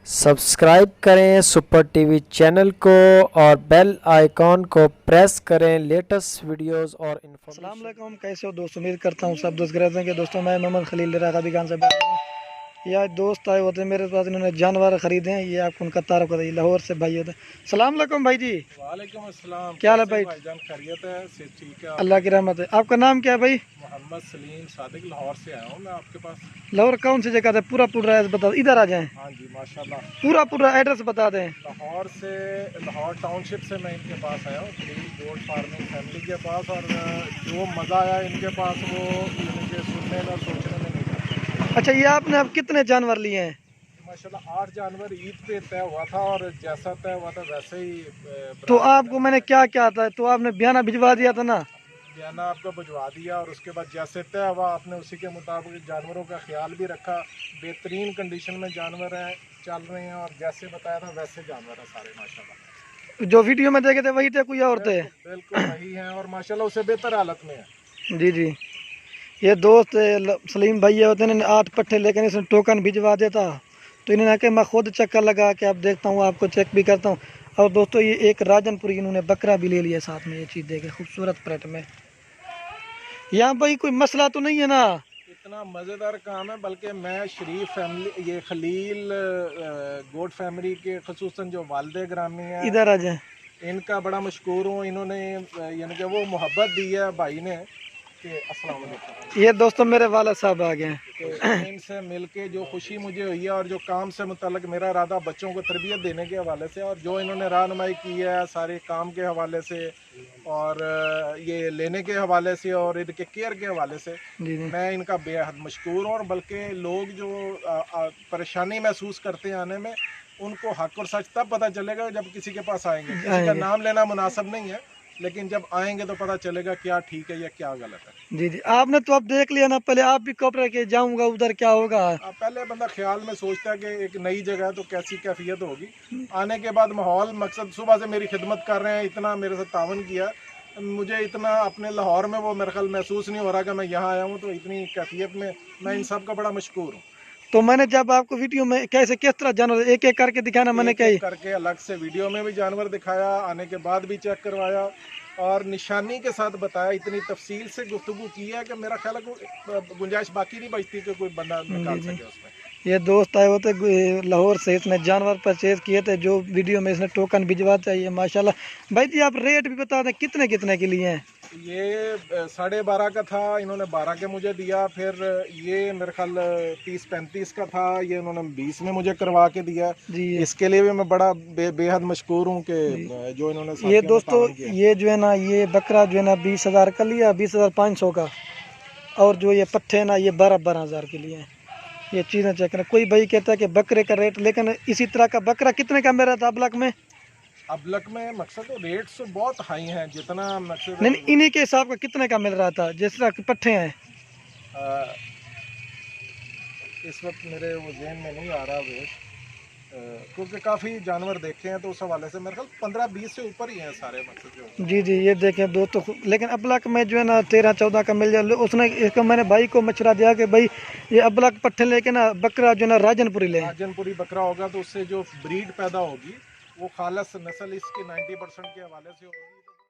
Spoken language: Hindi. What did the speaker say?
सब्सक्राइब करें सुपर टीवी चैनल को और बेल आइकॉन को प्रेस करें लेटेस्ट वीडियोस और इन्फॉर्मेशन। अस्सलाम वालेकुम, कैसे हो दोस्त? उम्मीद करता हूँ सब दोस्त गरज हैं कि दोस्तों मैं मोहम्मद खलील रागाबी खान से बात कर रहा हूँ। यह दोस्त आए होते हैं मेरे पास, इन्होंने जानवर खरीदे हैं। ये आपको उनका तारुफ है, लाहौर से भाई होते हैं। सलाम वालेकुम भाई जी। वालेकुम अस्सलाम। क्या हाल है भाई? भाईजान खैरियत है? से ठीक है। अल्लाह की रहमत है। आपका नाम क्या है भाई? मोहम्मद सलीम सादिक, लाहौर से आया हूँ मैं आपके पास। लाहौर कौन सी जगह से? पूरा एड्रेस बता, इधर आ जाएं। हाँ जी माशाल्लाह। पूरा एड्रेस बता दें। लाहौर से, लाहौर टाउनशिप से मैं इनके पास आया हूँ, गोट फार्मिंग फैमिली के पास। और जो मज़ा आया इनके पास वो इनके सुनने में और सोचने में नहीं था। अच्छा, ये आपने अब कितने जानवर लिए हैं? माशाल्लाह 8 जानवर ईद पे तय हुआ था और जैसा तय हुआ था वैसे ही तो आपको मैंने क्या क्या था, तो आपने बयाना भिजवा दिया था ना? बयाना आपको भिजवा दिया और उसके बाद जैसे तय हुआ आपने उसी के मुताबिक जानवरों का ख्याल भी रखा। बेहतरीन कंडीशन में जानवर हैं, चल रहे हैं और जैसे बताया था वैसे जानवर हैं सारे माशाल्लाह। जो वीडियो में देखे थे वही थे, कोई और थे? बिल्कुल वही हैं और माशाल्लाह उससे बेहतर हालत में है। जी जी। ये दोस्त सलीम भैया होते हैं, 8 पट्टे लेकिन इसने टोकन भिजवा देता, तो इन्होंने कहा मैं खुद चक्कर लगा के अब देखता हूँ, आपको चेक भी करता हूँ। और दोस्तों ये एक राजनपुरी इन्होंने बकरा भी ले लिया साथ में। ये चीज़ देखे खूबसूरत प्लेट में। यहाँ भाई कोई मसला तो नहीं है ना? इतना मज़ेदार काम है, बल्कि मैं शरीफ फैमिली, ये खलील गोट फैमिली के खुसूसन जो वालिद ग्रामी है, इधर आ जाए, इनका बड़ा मशकूर हूँ। इन्होंने यानी कि वो मोहब्बत दी है भाई ने कि अस्सलाम वालेकुम। ये दोस्तों मेरे वाला साहब आ गए हैं। कि इनसे मिलके जो खुशी मुझे हुई है और जो काम से मुतल्लिक मेरा इरादा बच्चों को तरबियत देने के हवाले से और जो इन्होंने रहनुमाई की है सारे काम के हवाले से और ये लेने के हवाले से और इनके केयर के हवाले से, जी जी। मैं इनका बेहद मशकूर हूँ। और बल्कि लोग जो परेशानी महसूस करते हैं आने में, उनको हक और सच तब पता चलेगा जब किसी के पास आएंगे। किसी का नाम लेना मुनासिब नहीं है, लेकिन जब आएंगे तो पता चलेगा क्या ठीक है या क्या गलत है। जी जी। आपने तो अब देख लिया ना, पहले आप भी कब्र के जाऊंगा उधर क्या होगा। पहले बंदा ख्याल में सोचता है कि एक नई जगह है तो कैसी कैफियत होगी। आने के बाद माहौल, मकसद सुबह से मेरी खिदमत कर रहे हैं, इतना मेरे साथ तावन किया, मुझे इतना अपने लाहौर में वो मेरे ख्याल महसूस नहीं हो रहा कि मैं यहाँ आया हूँ। तो इतनी कैफियत में मैं इन सब का बड़ा मशकूर हूँ। तो मैंने जब आपको वीडियो में कैसे किस तरह जानवर एक एक करके दिखाना, मैंने क्या करके अलग से वीडियो में भी जानवर दिखाया, आने के बाद भी चेक करवाया और निशानी के साथ बताया। इतनी तफसील से गुफ्तगू की है कि मेरा ख्याल है कोई गुंजाइश बाकी नहीं बचती कि कोई बंदा निकाल सके उसमें। ये दोस्त आए होते लाहौर से, इसने जानवर परचेज किए थे जो वीडियो में इसने टोकन भिजवा चाहिए। माशाल्लाह भाई जी, आप रेट भी बता दें कितने कितने के लिए हैं? ये 12.5 का था, इन्होंने 12 के मुझे दिया। फिर ये मेरे ख्याल 30-35 का था, ये उन्होंने 20 में मुझे करवा के दिया जी। इसके लिए भी मैं बड़ा बेहद मशकूर हूँ कि जो इन्होंने ये दोस्तों ये जो है ना, ये बकरा जो है ना 20,000 का लिया, 20,500 का। और जो ये पट्टे ना ये 12,000 के लिए हैं। ये चीज़ें चेक करें। कोई भाई कहता है कि बकरे का रेट, लेकिन इसी तरह का बकरा कितने का मेरा था अबलक में? अबलक में मकसद तो रेट से बहुत हाई हैं, जितना मकसद नहीं, इन्हीं के हिसाब का कितने का मिल रहा था जिस तरह के पट्टे हैं? इस वक्त मेरे वो जहन में नहीं आ रहा वेट, क्योंकि काफ़ी जानवर देखे हैं तो उस हवाले से मेरे ख्याल 15-20 से ऊपर ही हैं सारे मकसद जो। जी जी, ये देखें दोस्तों। लेकिन अबलक में जो है ना 13-14 का मिल जाए। उसने इसको मैंने भाई को मशवरा दिया कि भाई ये अबलक पट्टे लेके ना बकरा जो है ना राजनपुरी ले। राजनपुरी बकरा होगा तो उससे जो ब्रीड पैदा होगी वो खालस नस्ल इसके 90% के हवाले से होगी।